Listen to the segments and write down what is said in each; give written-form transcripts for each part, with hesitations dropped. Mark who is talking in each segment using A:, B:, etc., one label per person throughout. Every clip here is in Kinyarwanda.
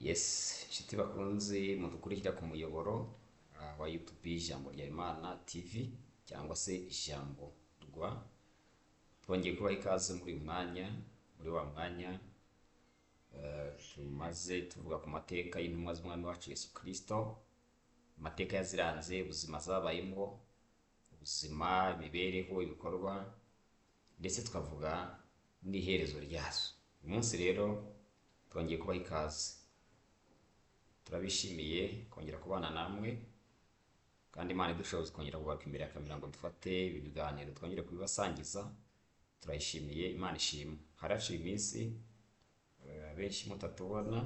A: Yes, inshuti bakunze mudukurikira ku muyoboro wa YouTube Ijambo rya Imana TV cyangwa se Ijambo rwa, twongeye kubaha ikaze muri wa mwanya tumaze tuvuga ku mateka y'intumwa z'umwami wacu Yesu Kristo, amateka yaziranze, ubuzima zabayemo, ubuzima, imibereho, ibikorwa, ndetse tukavuga n'iherezo ryazo. Uyu munsi rero twongeye kubaha ikaze, turabishimiye kongera kubana namwe, kandi Imana idushoboza kongera kugaruka imbere ya kamera ngo dufate ibi biganiro twongere kubibasangiza. Turayishimiye, Imana ishimwe. Haraciye iminsi benshi mutatubona,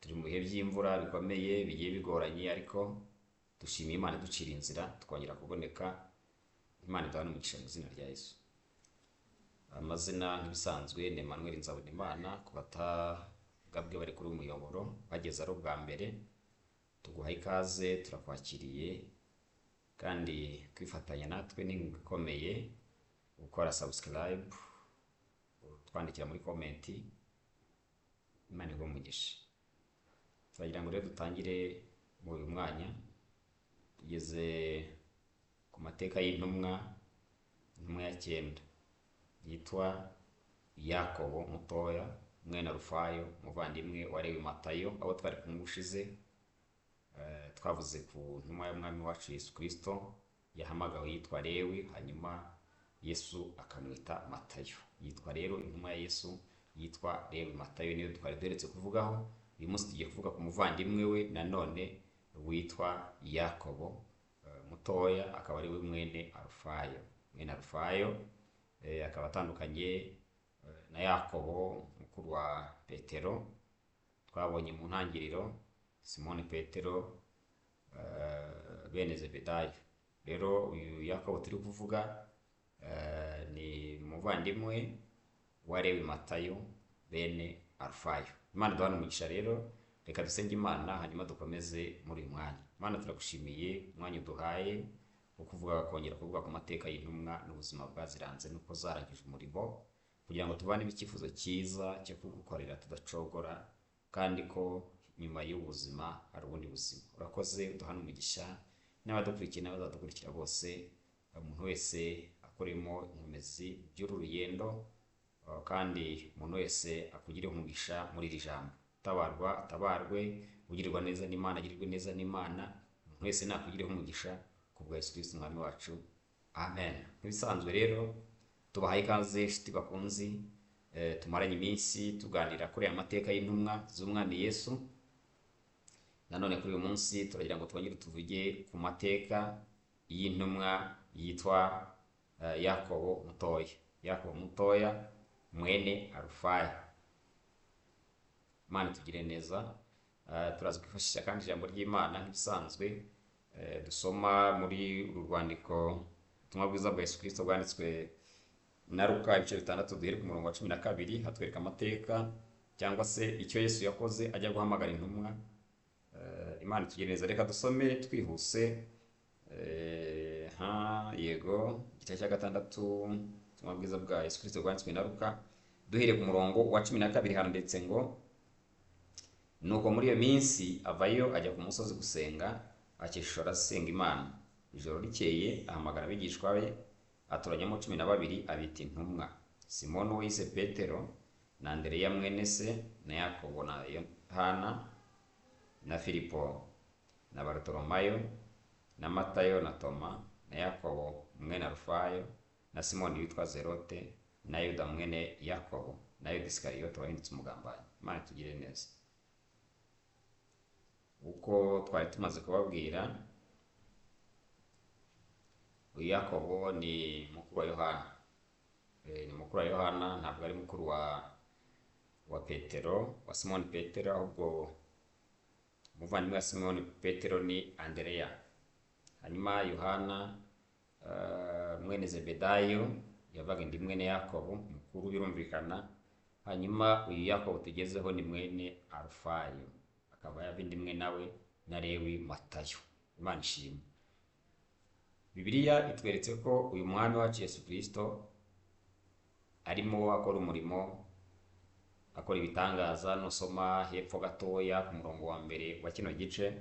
A: turi mu bihe by'imvura bikomeye bigiye bigoranye, ariko dushimiye Imana iducira inzira tukongera kuboneka. Imana iduhane umugisha mu izina rya Yesu. Amazina nk'ibisanzwe ni Emmanuel Nzabonimana. Ku batagabwe bari kuri umuyoboro bageze ari ubwa mbere, tuguha ikaze, turakwakiriye, kandi kwifatanya natwe ni ikomeye. Gukora subscribe, twandikira muri comment, Imana iguhe umugisha. Turagira ngo rero dutangire muri uyu mwanya, tugeze ku mateka y'intumwa ya 9 yitwa Yakobo mutoya mwene Rufayo, umuvandimwe wa Lewi Matayo. Abo twari kumubushize twavuze ku ntumwa y'umwami wacu Yesu Kristo yahamagawe yitwa Lewi, hanyuma Yesu akamwita Matayo. Yitwa rero intumwa ya Yesu yitwa Lewi Matayo, niyo twari duheretse kuvugaho. Uyu munsi tugiye kuvuga ku muvandimwe we nanone witwa Yakobo mutoya, akaba ari we mwene Arufayo. Akaba atandukanye na Yakobo mukuru wa Petero twabonye mu ntangiriro, Simoni Petero, bene Zebedayo. Rero uyu Yakobo turi kuvuga ni umuvandimwe wa Lewi Matayo bene Arufayo. Imana duhane umugisha. Rero reka dusenge Imana hanyuma dukomeze muri uyu mwanya. Imana turagushimiye umwanya uduhaye wo kongera kuvuga ku mateka y'intumwa n'ubuzima bwaziranze nuko zarangije umurimo, kugira ngo tubane icyifuzo cyiza cyo kugukorera tudacogora, kandi ko nyuma y'ubuzima hari ubundi buzima. Urakoze, uduhane umugisha n'abadukurikiye n'abazadukurikira bose, umuntu wese akoremo inkomezi by'uru rugendo, kandi umuntu wese akugire umugisha muri iri jambo. Tabarwa atabarwe, ugirirwa neza n'Imana agirirwe neza n'Imana, umuntu wese nakugireho umugisha kubwa Yesu Kristo umwami wacu, amen. Nk'ibisanzwe rero tubahaye ikaze inshuti bakunzi, tumaranye iminsi tuganira kuri aya mateka y'intumwa z'umwami Yesu. Nanone kuri uyu munsi turagira ngo twongere tuvuge ku mateka y'intumwa yitwa Yakobo mutoya mwene Arufayo. Imana tugire neza. Turaza kwifashisha kandi ijambo ry'Imana nk'ibisanzwe, dusoma muri uru rwandiko ubutumwa bwiza bwa Yesu Kristo bwanditswe na Luka ibice 6, duhere ku murongo wa 12. Hatwereka amateka cyangwa se icyo Yesu yakoze ajya guhamagara intumwa. Imana tugire neza. Reka dusome twihuse. Yego, igice cya 6 ubutumwa bwiza bwa Yesu Kristo bwanditswe na Luka, duhereye ku murongo wa 12. Handitse ngo, nuko muri iyo minsi avayo ajya ku musozi gusenga, akishora asenga Imana. Ijoro rikeye ahamagara abigishwa be, atoranyamo 12, abita intumwa: Simoni uwo yise Petero, na Andereya mwene se, na Yakobo na Yohana, na Filipo, na Bartolomayo, na Matayo, na Toma, na Yakobo mwene Arufayo, na Simoni witwa Zerote, na Yuda mwene Yakobo, na Yuda Isikariyote wahindutse umugambanyi. Imana tugire neza. Uko twari tumaze kubabwira, uyu Yakobo ni mukuru wa Yohana. Ntabwo ari mukuru wa Petero, wa Simoni Petero, ahubwo umuvandimwe wa Simoni Petero ni Andereya. Hanyuma Yohana mwene Zebedayo yavaga indi mwene Yakobo mukuru, birumvikana. Hanyuma uyu Yakobo tugezeho ni mwene Arufayo, akaba yabindi mwe nawe na Lewi Matayo. Imana ishimwe. Bibiliya itweretse ko uyu mwami wacu Yesu Kristo arimo akora umurimo akora ibitangaza. Nusoma hepfo gatoya ku murongo wa mbere wa kino gice,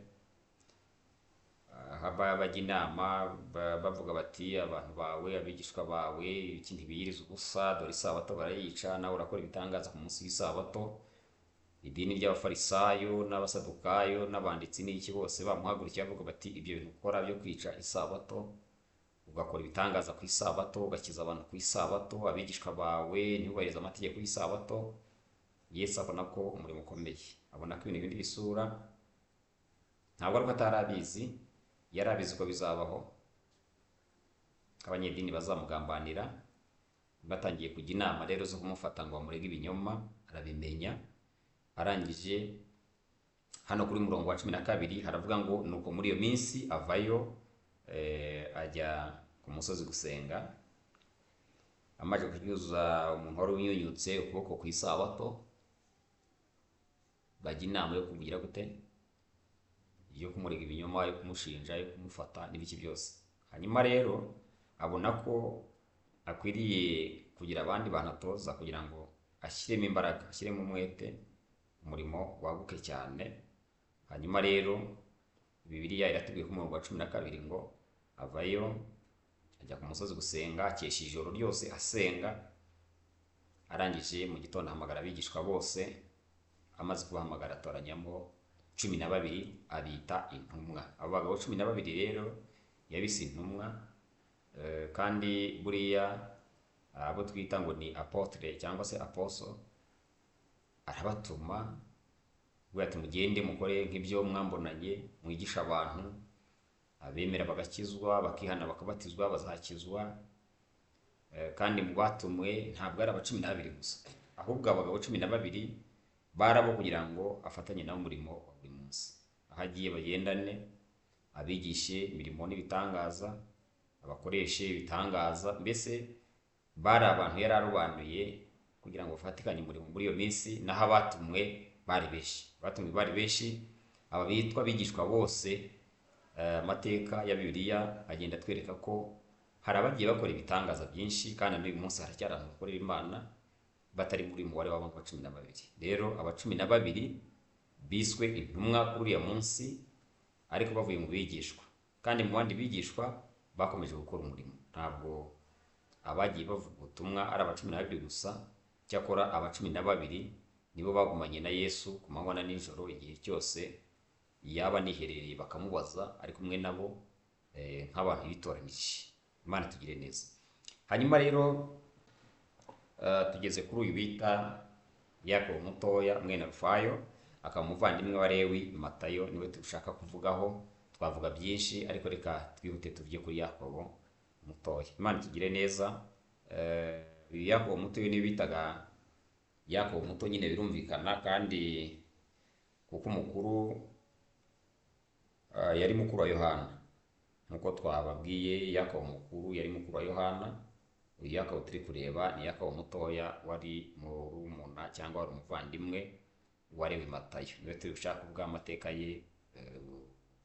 A: bajya inama bavuga bati abantu bawe, abigishwa bawe, iki ntibiyiriza ubusa, dore isabato barayica, nawe urakora ibitangaza ku munsi w'isabato. Idini ry'abafarisayo n'abasadukayo n'abanditsi n'iki bose bamuhagurukiye bavuga bati ibyo bintu ukora byo kwica isabato, ugakora ibitangaza ku isabato, ugakiza abantu ku isabato, abigishwa bawe ntibubahirize amategeko y'isabato. Yesu abona ko umurimo ukomeye, abona ko ibintu bindi bisura. Ntabwo ari ko atari abizi, yari abizi ko bizabaho, abanyedini bazamugambanira. Batangiye kujya inama rero zo kumufata ngo bamurege ibinyoma, arabimenya. Arangije hano kuri murongo wa 12 haravuga ngo nuko muri iyo minsi avayo ajya ku musozi gusenga. Amaje kuryuza umuntu wari unyunyutse ukuboko ku isabato, bajya inama yo kugira gute, yo kumurega ibinyoma, yo kumushinja, yo kumufata n'ibiki byose. Hanyuma rero abona ko akwiriye kugira abandi bantu atoza kugira ngo ashyiremo imbaraga, ashyiremo umwete, umurimo waguke cyane. Hanyuma rero Bibiliya iratubwiye ku murongo wa 12 ngo avayo ajya ku musozi gusenga, akesha ijoro ryose asenga. Arangije mu gitondo ahamagara abigishwa bose, amaze kubahamagara atoranyamo 12 abita intumwa. Abo bagabo 12 rero yabise intumwa, kandi buriya abo twita ngo ni apotre cyangwa se apostle, arabatuma ati mugende mukore nk'ibyo mwambonanye, mwigisha abantu, abemera bagakizwa, bakihana bakabatizwa, bazakizwa. Kandi mu batumwe ntabwo ari aba 12 gusa, ahubwo abagabo 12 barabo kugira ngo afatanye nabo umurimo wa buri munsi. Aho agiye bagendane, abigishe imirimo n'ibitangaza, abakoreshe ibitangaza. Mbese bari abantu yari arobanuye kugira ngo bafatikanye umurimo muri iyo minsi. Naho abatumwe bari benshi, aba bitwa abigishwa bose. Amateka ya Bibiliya agenda atwereka ko hari abagiye bakora ibitangaza byinshi, kandi n'uyu munsi haracyari abantu bakorera Imana batari muri umubare w'abantu 12. Rero aba 12 biswe intumwa kuri uriya munsi, ariko bavuye mu bigishwa. Kandi mu bandi bigishwa bakomeje gukora umurimo. Ntabwo abagiye bavuga ubutumwa ari aba 12 gusa, cyakora aba 12 nibo bagumanye na Yesu ku manywa na nijoro, igihe cyose yaba niherereye bakamubaza, ari kumwe nabo nk'abantu bitoranije. Imana tugire neza. Hanyuma rero tugeze kuri uyu bita Yakobo mutoya mwene Rufayo, akaba umuvandimwe wa Lewi Matayo, niwe dushaka kuvugaho. Twavuga byinshi ariko reka twihute tuvye kuri Yakobo mutoya. Imana tugire neza. Yakobo mutoya niwe bitaga Yakobo muto nyine, birumvikana, kandi kuko umukuru yari mukuru wa Yohana. Nkuko twababwiye, Yakobo mukuru yari mukuru wa Yohana. Uyu Yakobo turi kureba ni Yakobo mutoya, wari murumuna cyangwa wari umuvandimwe wa Lewi Matayo. Niwe turi gushaka kuvuga amateka ye,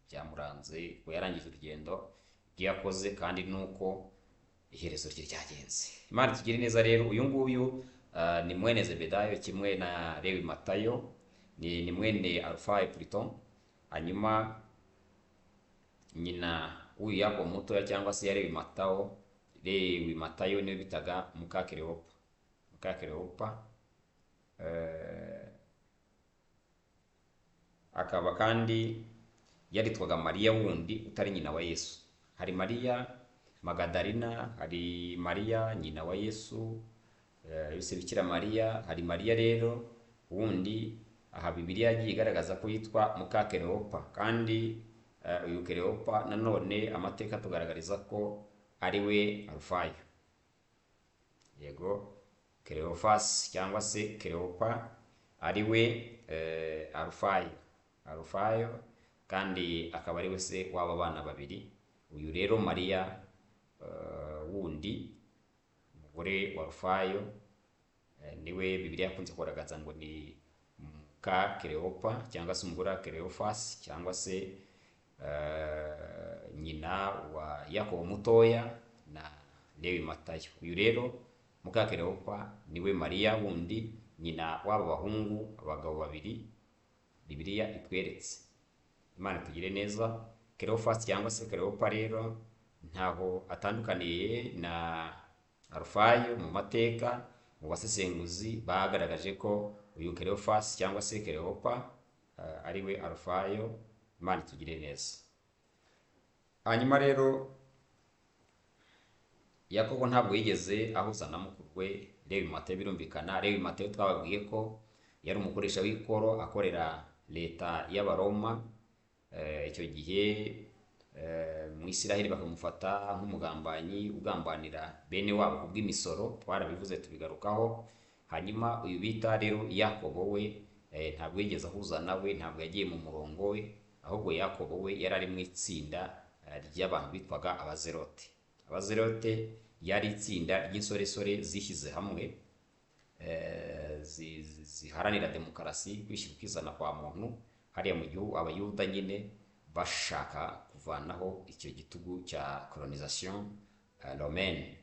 A: byamuranze ko yarangije urugendo yakoze, kandi nuko iherezo rye ryagenze. Imana tugire neza. Rero uyu nguyu ni mwene Zebedayo, kimwe na Lewi Matayo, ni mwene Alfayo Pluton. Hanyuma nyina uyu Yakobo mutoya cyangwa se Lewi Matayo niwe bitaga Mukakereopa. Akaba kandi yaritwaga Mariya wundi utari nyina wa Yesu. Hari Mariya Magadalena, hari Mariya nyina wa Yesu, Yose Bikira Mariya. Hari Mariya rero wundi aha Bibiliya yagiye igaragaza ko yitwa Mukakereopa, kandi uyu Kereopa nanone amateka tugaragariza ko ari we Alfayo. Yego, Kereofas cyangwa se Kereopa ari we Alfayo, kandi akaba ari we se w'aba bana babiri. Uyu rero Mariya wundi umugore wa Alfayo niwe Bibiliya yakunze kugaragaza ngo ni Mukakereopa cyangwa se umugore wa Kereofas cyangwa se nyina wa Yakobo mutoya na Lewi Matayo. Uyu rero Mukakereopa niwe Mariya wundi nyina w'aba bahungu, abagabo babiri Bibiliya itweretse. Imana itugire neza. Cleophas cyangwa se Cleopa rero ntaho atandukaniye na Arufayo mu mateka. Mu basesenguzi bagaragaje ko uyu Cleophas cyangwa se Cleopa ari we Arufayo. Imana itugire neza. Hanyuma rero Yakobo ntabwo yigeze ahuza na mukuru we Lewi Matayo. Birumvikana Lewi Matayo twababwiye ko yari umukoresha w'ikoro akorera leta y'Abaroma. Icyo gihe mu Isiraheli bakamufata nk'umugambanyi ugambanira bene wabo kubw'imisoro, twarabivuze tubigarukaho. Hanyuma uyu bita rero Yakobo we ntabwo yigeze ahuza nawe, ntabwo yagiye mu murongo we, ahubwo Yakobo we yari ari mu itsinda ry'abantu bitwaga Abazerote. Abazerote yari itsinda ry'insoresore zishyize hamwe ziharanira demokarasi, kwishyira ukizana kwa muntu hariya mu gihugu, Abayuda nyine bashaka kuvanaho icyo gitugu cya colonisation romane.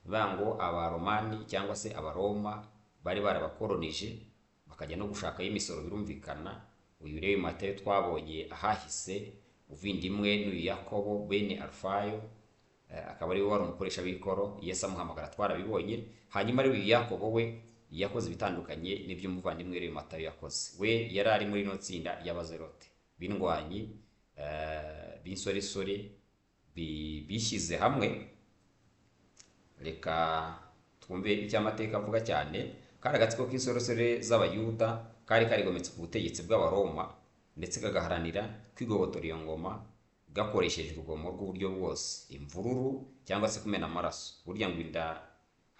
A: Bivuga ngo Abaromani cyangwa se Abaroma bari barabakolonije bakajya no gushakayo imisoro. Birumvikana uyu Lewi Matayo twabonye ahahise uvindimwe n'uyu Yakobo bene Arufayo, akaba ari we wari umukoresha w'ikoro. Yesu amuhamagara, twarabibonye. Hanyuma rero uyu Yakobo we yakoze ibitandukanye n'ibyo umuvandimwe Lewi Matayo yakoze. We yari ari muri ino tsinda y'Abazerote b'indwanyi, b'insoresore bishyize hamwe. Reka twumve icyo amateka avuga cyane. Kari agatsiko k'insoresore z'Abayuda kari karigometse ku butegetsi bw'Abaroma, ndetse kagaharanira kwigobotora iyo ngoma gakoresheje urugomo rw'uburyo bwose, imvururu cyangwa se kumena amaraso. Burya ngo inda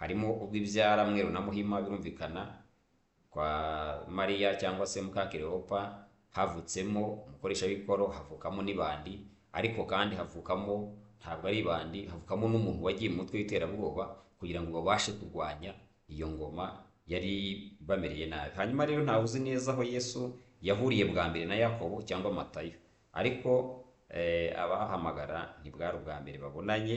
A: harimo ubw'ibyara Mweru na Muhima. Birumvikana kwa Mariya cyangwa se muka Cleopa havutsemo umukoresha w'ikoro, havukamo n'ibandi, ariko kandi havukamo, ntabwo ari ibandi, havukamo n'umuntu wagiye mu mutwe w'iterabwoba kugira ngo babashe kurwanya iyo ngoma yari bamereye nabi. Hanyuma rero ntawe uzi neza aho Yesu yahuriye bwa mbere na Yakobo cyangwa Matayo, ariko abahamagara ntibwari ubwa mbere babonanye,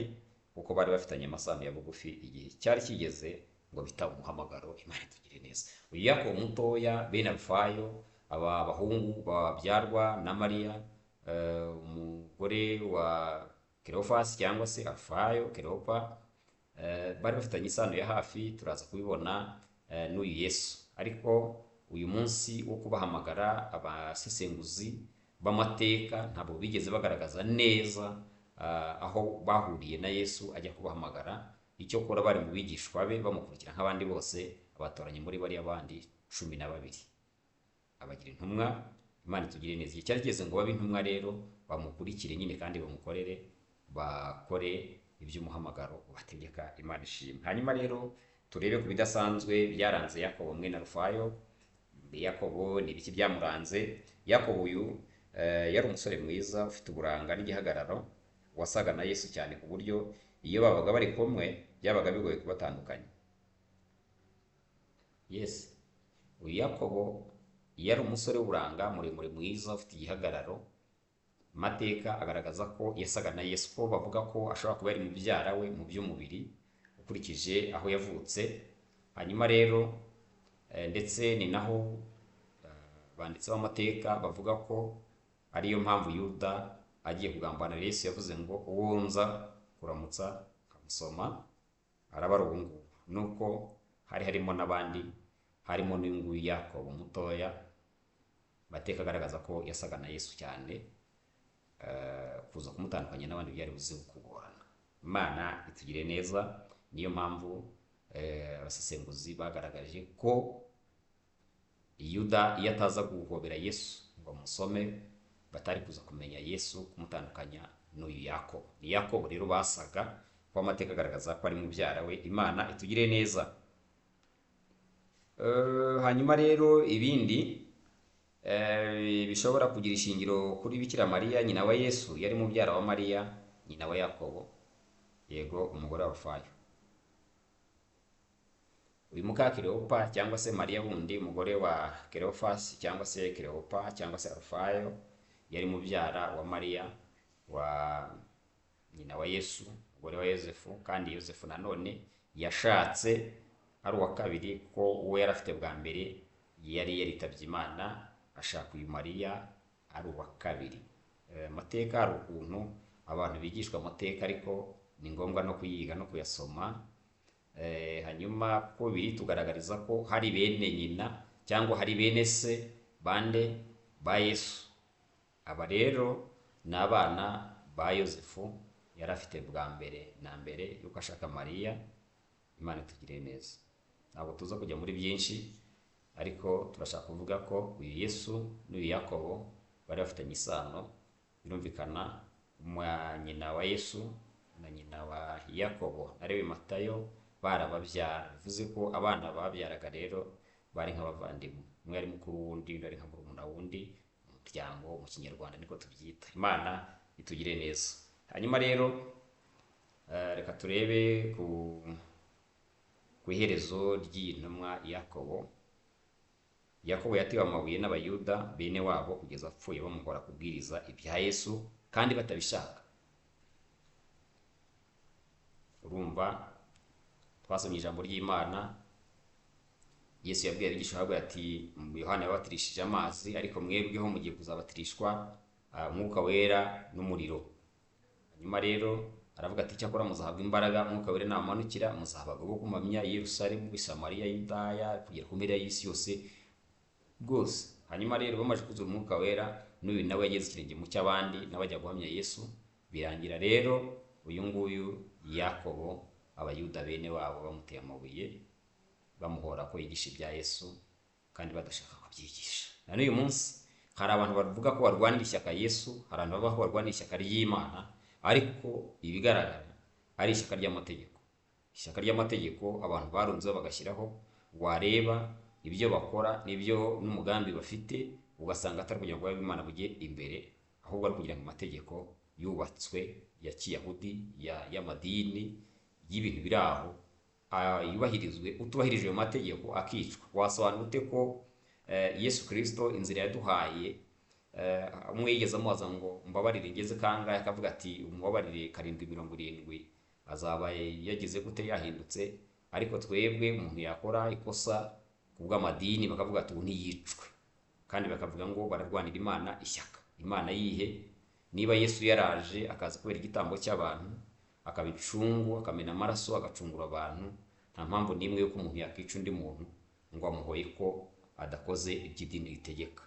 A: kuko bari bafitanye amasano ya bugufi. Igihe cyari kigeze ngo bita umuhamagaro. Imana itugire neza. Uyu Yakobo mutoya bene Arufayo, aba bahungu babyarwa na Mariya, umugore wa Cleophas cyangwa se Arufayo, Cleopa, bari bafitanye isano ya hafi. Turaza kubibona n'uyu Yesu. Ariko uyu munsi wo kubahamagara, abasesenguzi b'amateka ntabwo bigeze bagaragaza neza aho bahuriye na Yesu ajya kubahamagara. Icyo kora bari mu bigishwa be bamukurikira nk'abandi bose, abatoranye muri bariya bandi 12 abagira intumwa. Imana itugire neza. Igihe cyari kigeze ngo babe intumwa rero bamukurikire nyine kandi bamukorere, bakore iby'umuhamagaro ubategeka. Imana ishimwe. Hanyuma rero turebe ku bidasanzwe byaranze Yakobo mwene Arufayo. Yakobo ni ibiki byamuranze? Yakobo uyu yari umusore mwiza ufite uburanga n'igihagararo, wasaga na Yesu cyane ku buryo iyo babaga bari kumwe byabaga bigoye kubatandukanya. Yes, uyu Yakobo yari umusore w'uburanga, muremure, mwiza, ufite igihagararo. Amateka agaragaza ko yasaga na Yesu, ko bavuga ko ashobora kuba yari mubyara we mu by'umubiri ukurikije aho yavutse. Hanyuma rero ndetse ni naho banditse b'amateka bavuga ko ariyo mpamvu Yuda agiye kugambanira Yesu yavuze ngo uwo nza kuramutsa kamusoma araba ari ubu ngubu. Nuko hari harimo n'abandi, harimo n'inguyu Yakobo mutoya. Amateka agaragaza ko yasaga na Yesu cyane, kuza kumutandukanya n'abandi byari buze kugorana. Imana itugire neza. Niyo mpamvu abasesenguzi bagaragaje ko Yuda iyo ataza guhobera Yesu ngo amusome, batari kuza kumenya Yesu, kumutandukanya n'uyu Yakobo. Ni Yakobo rero basaga, ko amateka agaragaza ko ari mubyara we. Imana itugire neza. Hanyuma rero ibindi bishobora kugira ishingiro kuri Bikira Mariya nyina wa Yesu, yari mubyara wa Mariya nyina wa Yakobo, yego umugore wa Arufayo. Uyu muka Cleopa cyangwa se Mariya wundi umugore wa Cleophas cyangwa se Cleopa cyangwa se Arufayo, yari mubyara wa Mariya wa nyina wa Yesu, umugore wa Yosefu. Kandi Yosefu nanone yashatse ari uwa kabiri, ko uwo yari afite bwa mbere yari yaritabye Imana, ashaka uyu Mariya ari uwa kabiri. Amateka hari ukuntu abantu bigishwa amateka, ariko ni ngombwa no kuyiga no kuyasoma. Hanyuma ko biri tugaragariza ko hari bene nyina cyangwa hari bene se bande ba Yesu. Aba rero ni abana ba Yosefu yari afite bwa mbere na mbere yuko ashaka Mariya. Imana itugirire neza. Ntabwo tuza kujya muri byinshi, ariko turashaka kuvuga ko uyu Yesu n'uyu Yakobo bari bafitanye isano. Birumvikana nyina wa Yesu na nyina wa Yakobo na Lewi Matayo barababyara, bivuze ko abana babyaraga rero bari nk'abavandimwe, umwe ari mukuru wundi, undi ari nka murumuna wundi mu muryango. Mu Kinyarwanda niko tubyita. Imana itugire neza. Hanyuma rero reka turebe ku iherezo ry'iyi ntumwa Yakobo. Yakobo yatewe amabuye n'Abayuda bene wabo kugeza apfuye, bamuhora kubwiriza ibya Yesu kandi batabishaka. Urumva, twasomye ijambo ry'Imana. Yesu yabwiye abigishwa be ati, Yohana yabatirishije amazi, ariko mwebweho mugiye kuzabatirishwa Mwuka Wera n'umuriro. Hanyuma rero aravuga ati, cyakora muzahabwa imbaraga Mwuka Wera namanukira, muzahabwa abagabo kumamya i Yerusalemu, i Samariya, Yudaya, kugera ku mpera y'isi yose bwose. Hanyuma rero bamaze kuzura Umwuka Wera, n'uyu nawe yageze ikirenge mu cy'abandi, nawe ajya guhamya Yesu. Birangira rero uyu nguyu Yakobo, Abayuda bene wabo bamuteye amabuye, bamuhora ko yigisha ibya Yesu kandi badashaka kubyigisha. Na n'uyu munsi hari abantu bavuga ko barwanira ishyaka Yesu, hari abantu bavuga ko barwanira ishyaka ry'Imana, ariko ibigaragara ari ishyaka ry'amategeko. Ishyaka ry'amategeko abantu barunzeho bagashyiraho, wareba ibyo bakora n'ibyo n'umugambi bafite, ugasanga atari kugira ngo Imana bujye imbere, ahubwo ari kugira ngo amategeko yubatswe ya Kiyahudi, y'amadini, y'ibintu biri aho yubahirizwe. Utubahirije ayo mategeko akicwa. Wasobanura ute ko Yesu Kristo inzira yaduhaye, umwe yigeze amubaza ngo mbabarire ngeze kangahe, akavuga ati umubabarire 770, azaba yagize gute, yahindutse. Ariko twebwe umuntu yakora ikosa kubw'amadini bakavuga ati ntiyicwe, kandi bakavuga ngo bararwanira Imana ishyaka. Imana yihe? Niba Yesu yaraje akaza kubera igitambo cy'abantu, akabicungu, akamena amaraso, agacungura abantu, nta mpamvu n'imwe yuko umuntu yakica undi muntu ngo amuhoye ko adakoze iby'idini ritegeka.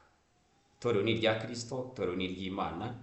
A: Itorero ni irya Kristo, itorero ni iry'Imana.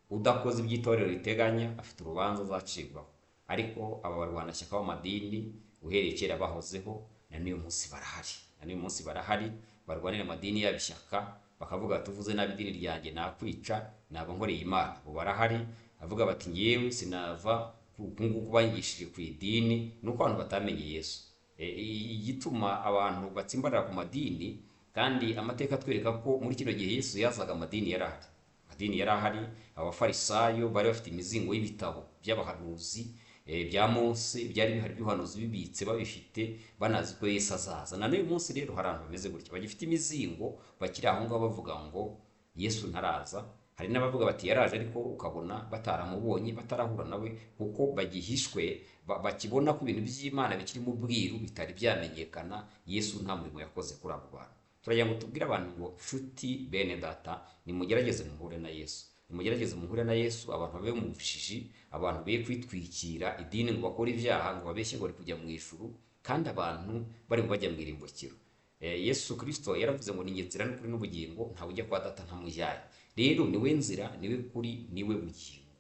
A: Udakoze iby'itorero riteganya afite urubanza azacibwaho. Ariko aba barwanashyaka b'amadini uhereye kera bahozeho, na n'uyu munsi barahari. Na n'uyu munsi barahari barwanira amadini y'abishyaka, bakavuga tuvuze nabi idini ryanjye nakwica, naba nkoreye Imana. Ubu barahari avuga bati ngewe sinava kunguku banyigishije ku idini, nuko abantu batamenye Yesu. Igituma abantu batsimbarara ku madini, kandi amateka atwereka ko muri kino gihe Yesu yazaga amadini yarahari. Amadini yarahari, abafarisayo bari bafite imizingo y'ibitabo by'abahanuzi bya Mose, byari bihari by'uhanuzi bibitse babifite, banazi ko Yesu azaza. Na n'uyu munsi rero hari abantu bameze gutya, bagifite imizingo, bakiri aho ngaho bavuga ngo Yesu ntaraza. Hari n'abavuga bati yaraje, ariko ukabona bataramubonye, batarahura nawe, kuko bagihishwe, bakibona ko ibintu by'Imana bikiri mu bwiru, bitari byamenyekana. Yesu nta murimo yakoze kuri abo bantu. Turagira ngo tubwire abantu ngo nshuti bene data, nimugerageze muhure na Yesu. Nimugerageze muhure na Yesu, abantu babe mu bujiji, abantu be kwitwikira idini ngo bakore ibyaha, ngo babeshye ngo bari kujya mu ijuru, kandi abantu bari bajya mu irimbukiro. Yesu Kristo yaravuze ngo ni njye nzira n'ukuri n'ubugingo, ntawe ujya kwa Data ntamujyanye. Rero niwe nzira, niwe kuri, niwe bugingo.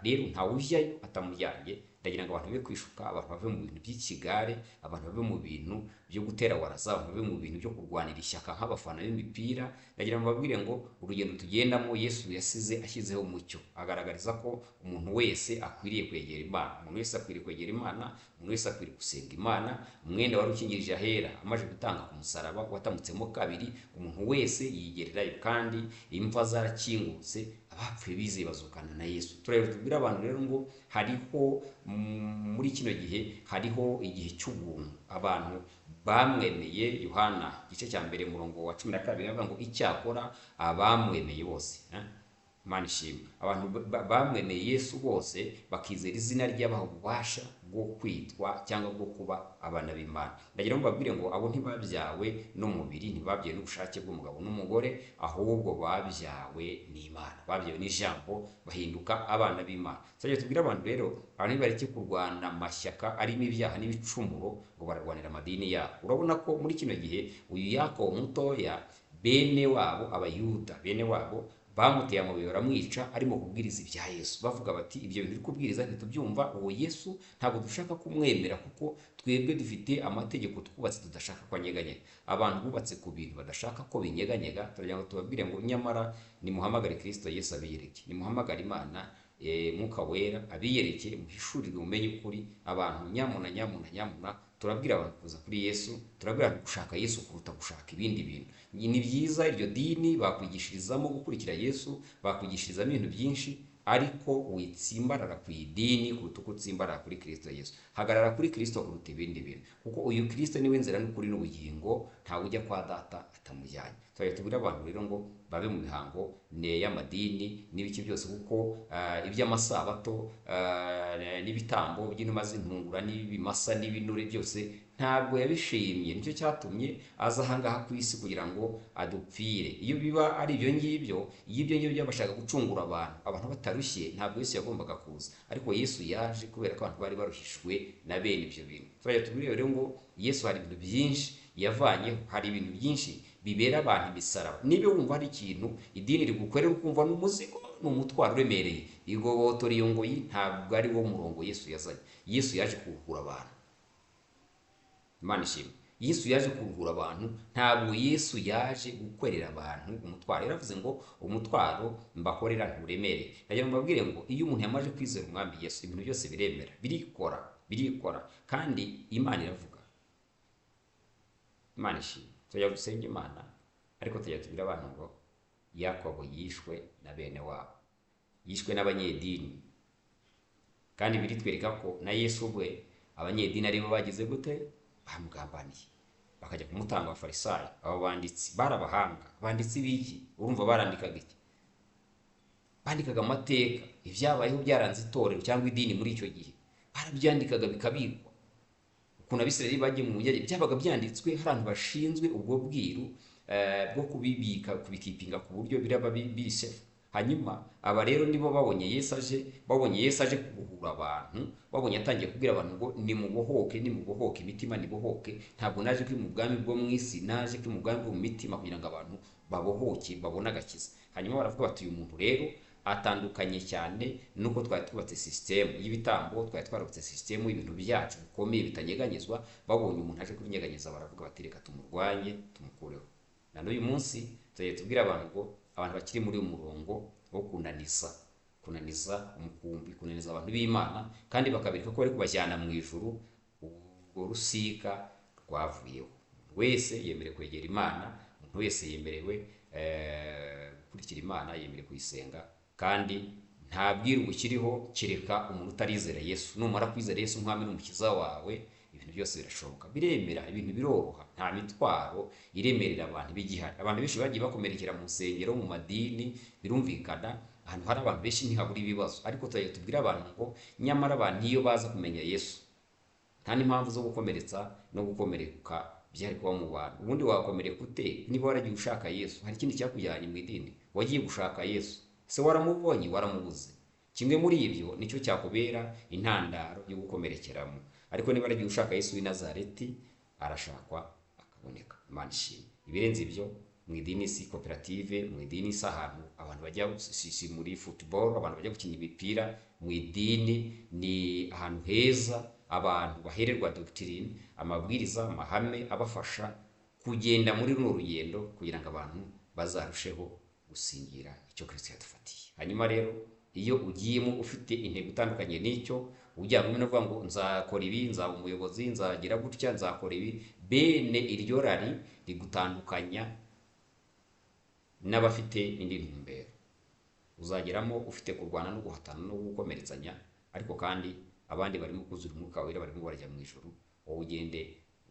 A: Rero ntawe ujyayo atamujyanye. Ndagira ngo abantu be kwishuka, abantu bave mu bintu by'ikigare, abantu bave mu bintu byo gutera waraza, abantu bave mu bintu byo kurwanira ishyaka nk'abafana b'imipira. Ndagira ngo babwire ngo urugendo tugendamo Yesu yasize ashyizeho umucyo, agaragariza ko umuntu wese akwiriye kwegera Imana. Umuntu wese akwiriye kwegera Imana, umuntu wese akwiriye gusenga Imana. Umwenda wari ukingirije ahera amaze gutanga ku musaraba watamutsemo kabiri, umuntu wese yigererayo, kandi imva zarakingutse, abapfuye bizeye bazukana na Yesu. Turebe tubwire abantu rero ngo hariho muri kino gihe, hariho igihe cy'ubuntu. Abantu bamwemeye, Yohana igice cya mbere umurongo wa 12 avuga ngo icyakora abamwemeye bose, Imana ishimwe. Abantu bamwemeye Yesu bose bakizera izina ry'abaha ububasha bwo kwitwa cyangwa bwo kuba abana b'Imana. Ndagira ngo mbabwire ngo abo ntibabyawe n'umubiri, ntibabyawe n'ubushake bw'umugabo n'umugore, ahubwo babyawe n'Imana, babyawe n'ijambo, bahinduka abana b'Imana. Tujye tubwira abantu rero, abantu ntibareke kurwana amashyaka arimo ibyaha n'ibicumuro ngo bararwanira amadini yabo. Urabona ko muri kino gihe uyu Yakobo mutoya, bene wabo abayuda, bene wabo bamuteye amabuye baramwica arimo kubwiriza ibya Yesu, bavuga bati ibyo bintu uri kubwiriza ntitubyumva, uwo Yesu ntabwo dushaka kumwemera kuko twebwe dufite amategeko twubatse tudashaka ko anyeganyega. Abantu bubatse ku bintu badashaka ko binyeganyega, turagira ngo tubabwire ngo nyamara nimuhamagare Kristo Yesu abiyereke, nimuhamagare Imana Mwuka Wera abiyereke, muhishurire umenye ukuri. Abantu nyamuna turabwira abantu kuza kuri Yesu, turabwira abantu gushaka Yesu kuruta gushaka ibindi bintu. Ni byiza iryo dini bakwigishirizamo gukurikira Yesu, bakwigishirizamo ibintu byinshi, ariko witsimbarara ku idini kuruta uko utsimbarara kuri Kristo Yesu. Hagarara kuri Kristo kuruta ibindi bintu, kuko uyu Kristo niwe nzira n'ukuri n'ubugingo, ntawe ujya kwa Data atamujyanye. Tujye tubwira abantu rero ngo babe mu mihango y'amadini n'ibiki byose, kuko iby'amasabato n'ibitambo by'inuma z'intungura n'ibimasa n'ibinure byose ntabwo yabishimye. Nicyo cyatumye aza ahangaha ku isi kugira ngo adupfire. Iyo biba ari ibyo ngibyo, iyo ibyo ngibyo bashaka gucungura abantu batarushye, ntabwo Yesu yagombaga kuza. Ariko Yesu yaje kubera ko abantu bari baruhishwe na bene ibyo bintu. Tujye tubwire rero ngo Yesu hari ibintu byinshi yavanyeho, hari ibintu byinshi bibera abantu imisaraba. Niba wumva hari ikintu idini rigukorera ukumva n'umuzigo, n'umutwaro uremereye, igobotora iyo ngoyi, ntabwo ari wo murongo Yesu yazanye. Yesu yaje kuruhura abantu. Imana ishimwe. Yesu yaje kuruhura abantu, ntabwo Yesu yaje gukorera abantu umutwaro. Yaravuze ngo umutwaro mbakorera nturemereye. Ndagira ngo mbabwire ngo iyo umuntu yamaze kwizera umwami Yesu, ibintu byose biremera, birikora kandi Imana iravuga. Imana ishimwe. Tujya gusenga Imana, ariko tujya tubwira abantu ngo Yakobo yishwe na bene wabo, yishwe n'abanyedini, kandi biritwereka ko na Yesu ubwe abanyedini aribo bagize gute, bamugambaniye bakajya kumutanga abafarisayo. Abo banditsi barabahanga, banditsi biki? Urumva barandikaga iki? Bandikaga amateka, ibyabayeho byaranze itorero cyangwa idini muri icyo gihe, barabyandikaga bikabikwa. Ukuntu Abisirayeli bagiye mu mujyi, byabaga byanditswe, hari abantu bashinzwe ubwo bwiru bwo kubibika, kubikipinga ku buryo biraba bise. Hanyuma aba rero nibo babonye Yesu aje kuruhura abantu, babonye atangiye kubwira abantu ngo nimubohoke, imitima nibohoke. Ntabwo naje kuri mu bwami bwo mu isi, naje kuri mu bwami bwo mu mitima, kugira ngo abantu babohoke babone agakiza. Hanyuma baravuga bati uyu muntu rero atandukanye cyane nuko twari twubatse system y'ibitambo, twari twarubatse system y'ibintu byacu bikomeye bitanyeganyezwa. Babonye umuntu aje kubinyeganyeza, baravuga bati reka tumurwanye, tumukureho. Na n'uyu munsi tujye tubwira abantu ngo abantu bakiri muri uyu murongo wo kunaniza umukumbi, kunaniza abantu b'Imana, kandi bakabereka ko bari kubajyana mu ijuru, urwo rusika rwavuyeho. Umuntu wese yemerewe kwegera Imana, umuntu wese yemerewe gukurikira Imana, yemerewe kuyisenga, kandi nta bwiru bukiriho kereka umuntu utarizera Yesu. Numara kwizera Yesu nk'umwami n'umukiza wawe, ibintu byose birashoboka, biremera, ibintu biroroha, nta mitwaro iremerera abantu b'igihari. Abantu benshi bagiye bakomerekera mu nsengero, mu madini, birumvikana ahantu hari abantu benshi ntihabura ibibazo. Ariko tujye tubwira abantu ngo nyamara abantu iyo baza kumenya Yesu, nta n'impamvu zo gukomeretsa no gukomereka byari kuba mu bantu. Ubundi wakomereka ute niba waragiye ushaka Yesu? Hari ikindi cyakujyanye mu idini? Wagiye gushaka Yesu, se waramubonye? Waramubuze? Kimwe muri ibyo nicyo cyakubera intandaro yo gukomerekeramo. Ariko niba waragiye ushaka Yesu w'i Nazareti, arashakwa akaboneka. Imana ishimwe. Ibirenze ibyo, mu idini si koperative, mu idini si ahantu abantu bajya muri football, abantu bajya gukina imipira. Mu idini ni ahantu heza abantu bahererwa doctrine, amabwiriza, amahame abafasha kugenda muri runo rugendo, kugira ngo abantu bazarusheho gusingira icyo Kristo yadufatiye. Hanyuma rero iyo ugiyemo ufite intego utandukanye n'icyo, ujya rumwe no kuvuga ngo nzakora ibi, nzaba umuyobozi, nzagira gutya, nzakora ibi, bene iryo rari rigutandukanya n'abafite indi ntumbero. Uzageramo ufite kurwana no guhatana no gukomeretsanya, ariko kandi abandi barimo kuzura Umwuka Wera, barimo barajya mu ijuru, wowe ugende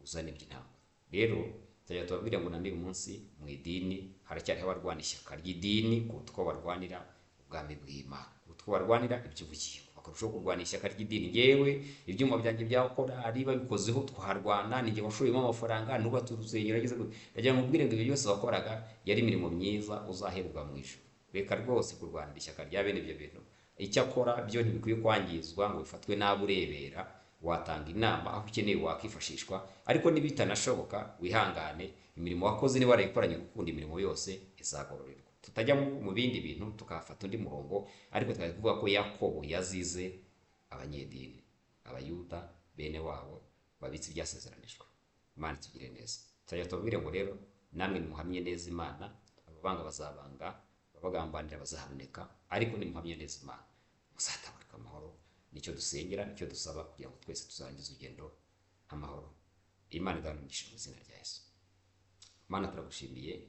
A: uzane iby'intambara. Rero tujya tubabwira ngo na n'uyu munsi mu idini haracyariho abarwana ishyaka ry'idini kuko barwanira ubwami bw'Imana. Utwo barwanira iby'ubugingo bakarushaho kurwana ishyaka ry'idini. Ngewe ibyuma byanjye byakora niba bikozeho twaharwana, ninjye washoyemo amafaranga, nubatse urusengero ageze ndagira ngo ubwire ngo ibyo byose wakoraga yari imirimo myiza uzahebwa mu ijuru. Reka rwose kurwanira ishyaka rya bene ibyo bintu. Icyakora byo ntibikwiye kwangizwa ngo bifatwe nabi urebera. Watanga inama aho ukeneye wakifashishwa, ariko nibitanashoboka wihangane, imirimo wakoze niba warayikoranye gukunda imirimo yose izagororerwa. Tutajya mu bindi bintu tukafata undi murongo, ariko tukajya kuvuga ko Yakobo yazize abanyedini, abayuda bene wabo babitse ibyasezeranijwe. Imana itugire neza. Tujya tubabwire ngo rero namwe nimuhamye neza Imana, ababanga bazabanga, ababagambanira bazahaboneka, ariko nimuhamye neza Imana muzatabarika amahoro. Nicyo dusengera, nicyo dusaba kugira ngo twese tuzarangize urugendo amahoro. Imana idanumisha mu izina rya Yesu. Mana turagushimiye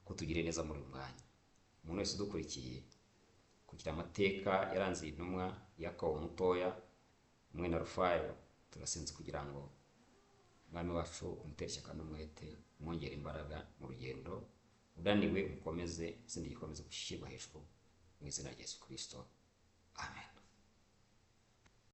A: ko tugire neza muri uyu mwanya. Umuntu wese udukurikiye kugira amateka yaranze intumwa Yakobo mutoya umwe na Rufayo, turasenze kugira ngo Mwami wacu umutere ishyaka n'umwete, umwongere imbaraga mu rugendo, udaniwe umukomeze, izindi gikomeze gushyirwa hejuru mu izina rya Yesu Kristo.